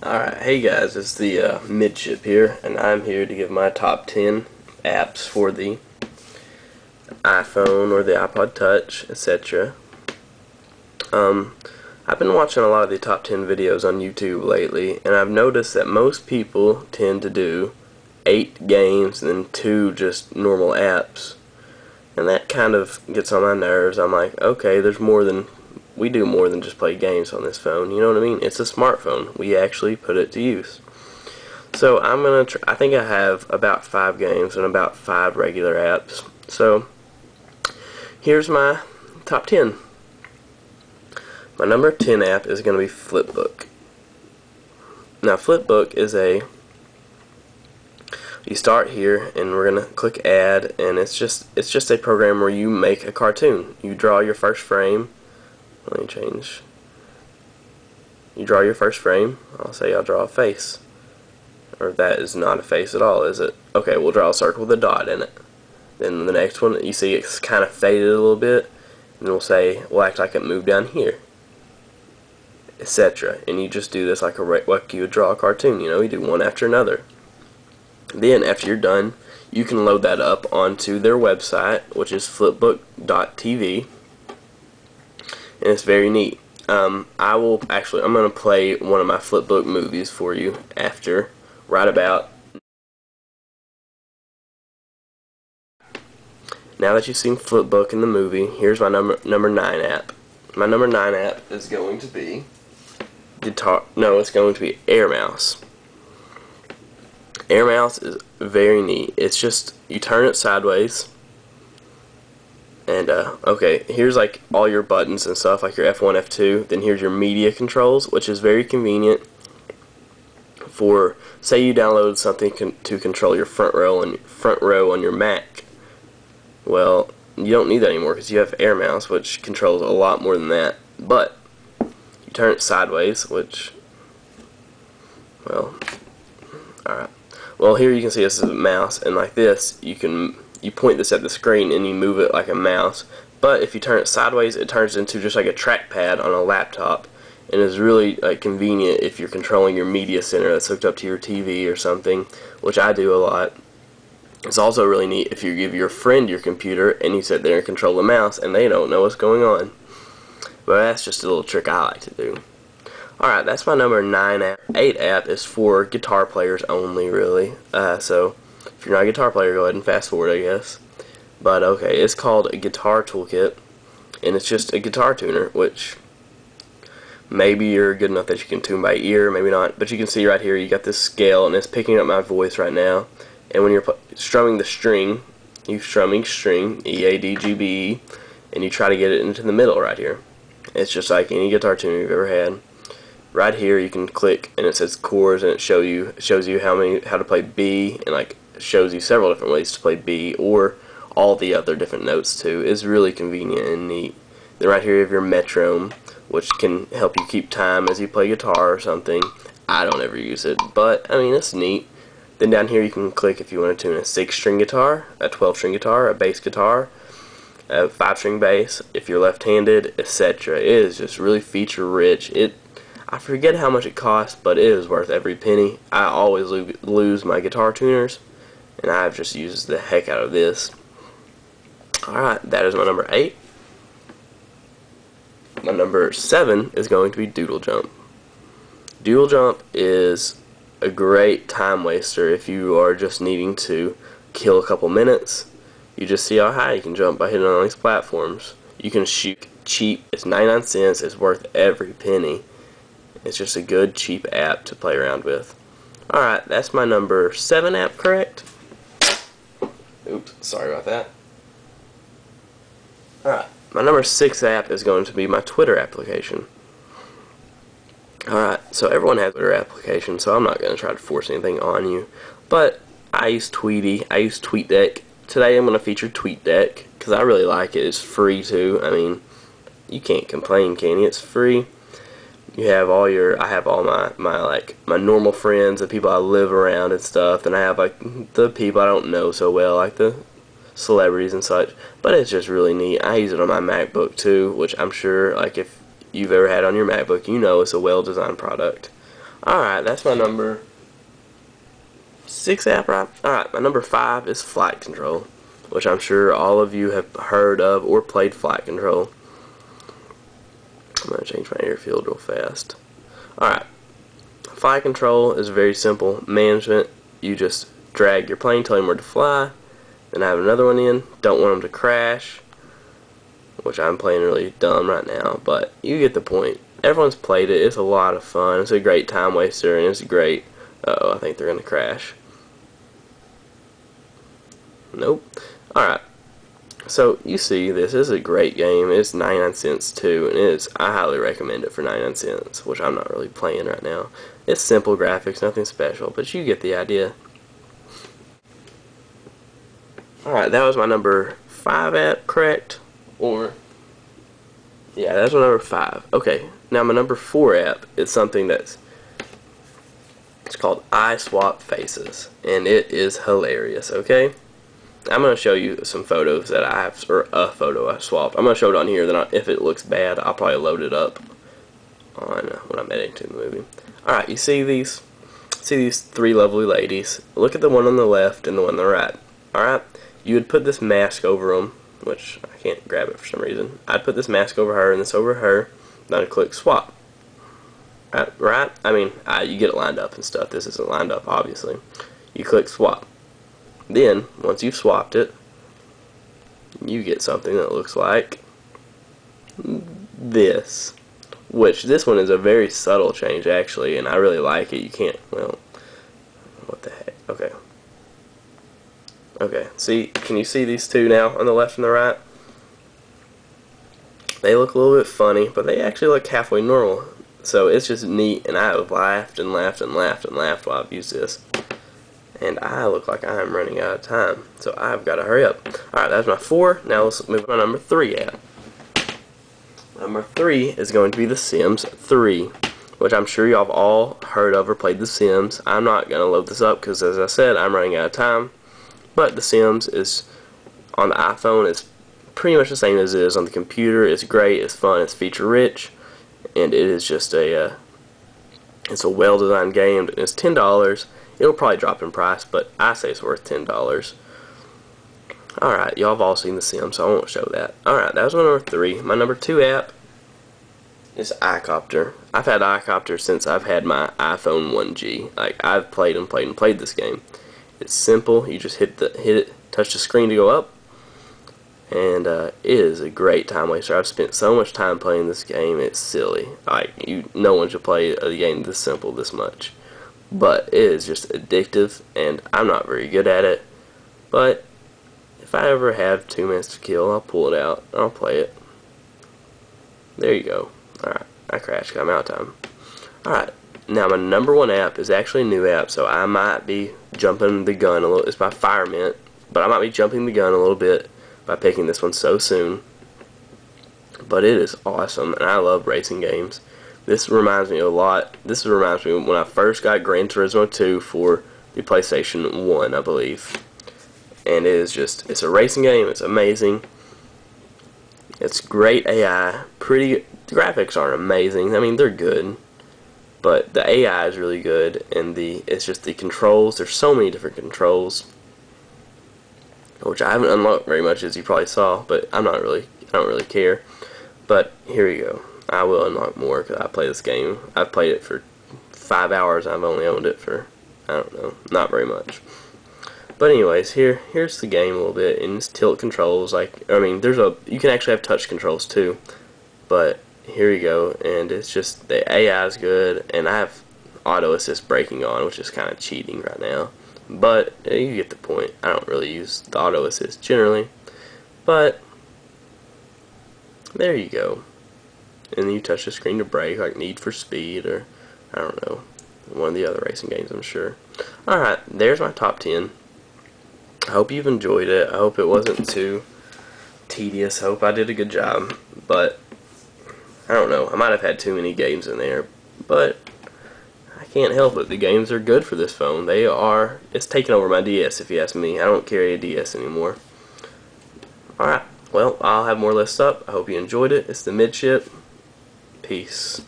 Alright, hey guys, it's the Midship here, and I'm here to give my top 10 apps for the iPhone or the iPod Touch, etc. I've been watching a lot of the top 10 videos on YouTube lately, and I've noticed that most people tend to do 8 games and then 2 just normal apps. And that kind of gets on my nerves. I'm like, okay, we do more than just play games on this phone. You know what I mean? It's a smartphone. We actually put it to use. So I think I have about 5 games and about 5 regular apps. So here's my top 10. My number 10 app is going to be Flipbook. Now Flipbook is you start here and we're going to click add, and it's just a program where you make a cartoon. You draw your first frame. Let me change. You draw your first frame. I'll say I'll draw a face. Or that is not a face at all, is it? Okay, we'll draw a circle with a dot in it. Then the next one, you see it's kind of faded a little bit. And we'll act like it moved down here, etc. And you just do this like you would draw a cartoon. You know, you do one after another. Then after you're done, you can load that up onto their website, which is flipbook.tv. And it's very neat. I'm going to play one of my Flipbook movies for you after, right about. Now that you've seen Flipbook in the movie, here's my number 9 app. My number 9 app is going to be it's going to be Air Mouse. Air Mouse is very neat. It's just, you turn it sideways. And, okay, here's like all your buttons and stuff, like your F1, F2. Then here's your media controls, which is very convenient for, say you download something to control your front row on your Mac. Well, you don't need that anymore because you have Air Mouse, which controls a lot more than that. But you turn it sideways, which, well, alright. Well, here you can see this is a mouse, and like this, you point this at the screen and you move it like a mouse. But if you turn it sideways, it turns into just like a trackpad on a laptop, and is really convenient if you're controlling your media center that's hooked up to your TV or something, which I do a lot. It's also really neat if you give your friend your computer and you sit there and control the mouse and they don't know what's going on. But that's just a little trick I like to do. Alright, that's my number 9 app. 8 app is for guitar players only, really. So if you're not a guitar player, go ahead and fast forward, I guess. But okay, it's called a Guitar Toolkit, and it's just a guitar tuner, which maybe you're good enough that you can tune by ear, maybe not. But you can see right here, you got this scale, and it's picking up my voice right now. And when you're strumming the string, you're strumming string, E, A, D, G, B, E, and you try to get it into the middle right here. It's just like any guitar tuner you've ever had. Right here you can click and it says chords, and it shows you how to play B, and like shows you several different ways to play B or all the other different notes too. It's really convenient and neat. Then right here you have your metronome, which can help you keep time as you play guitar or something. I don't ever use it, but I mean, it's neat. Then down here you can click if you want to tune a 6-string guitar, a 12-string guitar, a bass guitar, a 5-string bass, if you're left-handed, etc. It is just really feature rich. I forget how much it costs, but it is worth every penny. I always lose my guitar tuners, and I've just used the heck out of this. Alright, that is my number 8. My number 7 is going to be Doodle Jump. Doodle Jump is a great time waster if you are just needing to kill a couple minutes. You just see how high you can jump by hitting on these platforms. You can shoot cheap. It's 99 cents. It's worth every penny. It's just a good cheap app to play around with. Alright, that's my number 7 app, correct? Oops, sorry about that. Alright, my number 6 app is going to be my Twitter application. Alright, so everyone has a Twitter application, so I'm not going to try to force anything on you. But I use Tweety, I use TweetDeck. Today I'm going to feature TweetDeck, because I really like it. It's free too. I mean, you can't complain, can you? It's free. You have I have all my normal friends, the people I live around and stuff, and I have like the people I don't know so well, like the celebrities and such. But it's just really neat. I use it on my MacBook too, which I'm sure, like, if you've ever had on your MacBook, you know it's a well-designed product. Alright, that's my number 6 app, right? Alright, my number 5 is flight control, which I'm sure all of you have heard of or played flight control. I'm going to change my airfield real fast. Alright, flight control is very simple management. You just drag your plane, tell him where to fly, then I have another one in, don't want them to crash, which I'm playing really dumb right now, but you get the point. Everyone's played it, it's a lot of fun, it's a great time waster, and it's great. Uh-oh, I think they're going to crash. Nope. Alright, so you see this is a great game. It's 99 cents too, and I highly recommend it for 99 cents, which I'm not really playing right now. It's simple graphics, nothing special, but you get the idea. Alright, that was my number 5 app, correct? Or, yeah, that's my number 5. Okay, now my number 4 app is something it's called iSwap Faces, and it is hilarious, okay? I'm going to show you some photos that I have, or a photo I swapped. I'm going to show it on here, then if it looks bad, I'll probably load it up on when I'm editing the movie. Alright, you see these? See these 3 lovely ladies? Look at the one on the left and the one on the right. Alright? You would put this mask over them, which I can't grab it for some reason. I'd put this mask over her and this over her, then I'd click swap. Right? I mean, you get it lined up and stuff. This isn't lined up, obviously. You click swap. Then, once you've swapped it, you get something that looks like this. Which, this one is a very subtle change, actually, and I really like it. You can't, well, what the heck? Okay. Okay, see, can you see these two now on the left and the right? They look a little bit funny, but they actually look halfway normal. So it's just neat, and I have laughed and laughed and laughed and laughed while I've used this. And I look like I am running out of time, so I've got to hurry up. Alright, that's my 4. Now let's move on to my number 3 app. Number 3 is going to be The Sims 3, which I'm sure y'all have all heard of or played The Sims. I'm not going to load this up because, as I said, I'm running out of time. But The Sims is on the iPhone. It's pretty much the same as it is on the computer. It's great, it's fun, it's feature rich, and it is just it's a well-designed game. It's $10. It'll probably drop in price, but I say it's worth $10. Alright, y'all have all seen The Sims, so I won't show that. Alright, that was my number 3. My number 2 app is iCopter. I've had iCopter since I've had my iPhone 1G. Like, I've played and played and played this game. It's simple. You just hit it, touch the screen to go up, and it is a great time waster. I've spent so much time playing this game, it's silly. Like, no one should play a game this simple this much. But it is just addictive, and I'm not very good at it. But if I ever have 2 minutes to kill, I'll pull it out and I'll play it. There you go. Alright, I crashed because I'm out of time. Alright, now my number 1 app is actually a new app, so I might be jumping the gun a little. It's by Firemint, but I might be jumping the gun a little bit by picking this one so soon. But it is awesome, and I love racing games. This reminds me a lot. This reminds me when I first got Gran Turismo 2 for the PlayStation 1, I believe. And it is just, it's a racing game. It's amazing. It's great AI. The graphics aren't amazing. I mean, they're good, but the AI is really good, and it's just the controls. There's so many different controls, which I haven't unlocked very much, as you probably saw. But I don't really care. But here you go. I will unlock more because I play this game. I've played it for 5 hours. I've only owned it for, I don't know, not very much. But anyways, here's the game a little bit, and it's tilt controls. Like, I mean, you can actually have touch controls too. But here you go, and it's just the AI is good, and I have auto assist braking on, which is kind of cheating right now. But you get the point. I don't really use the auto assist generally, but there you go. And then you touch the screen to brake, like Need for Speed, or I don't know, one of the other racing games, I'm sure. Alright, there's my top 10. I hope you've enjoyed it. I hope it wasn't too tedious. I hope I did a good job. But I don't know, I might have had too many games in there, but I can't help it. The games are good for this phone. It's taken over my DS, if you ask me. I don't carry a DS anymore. Alright, well, I'll have more lists up. I hope you enjoyed it. It's the Midship. Peace.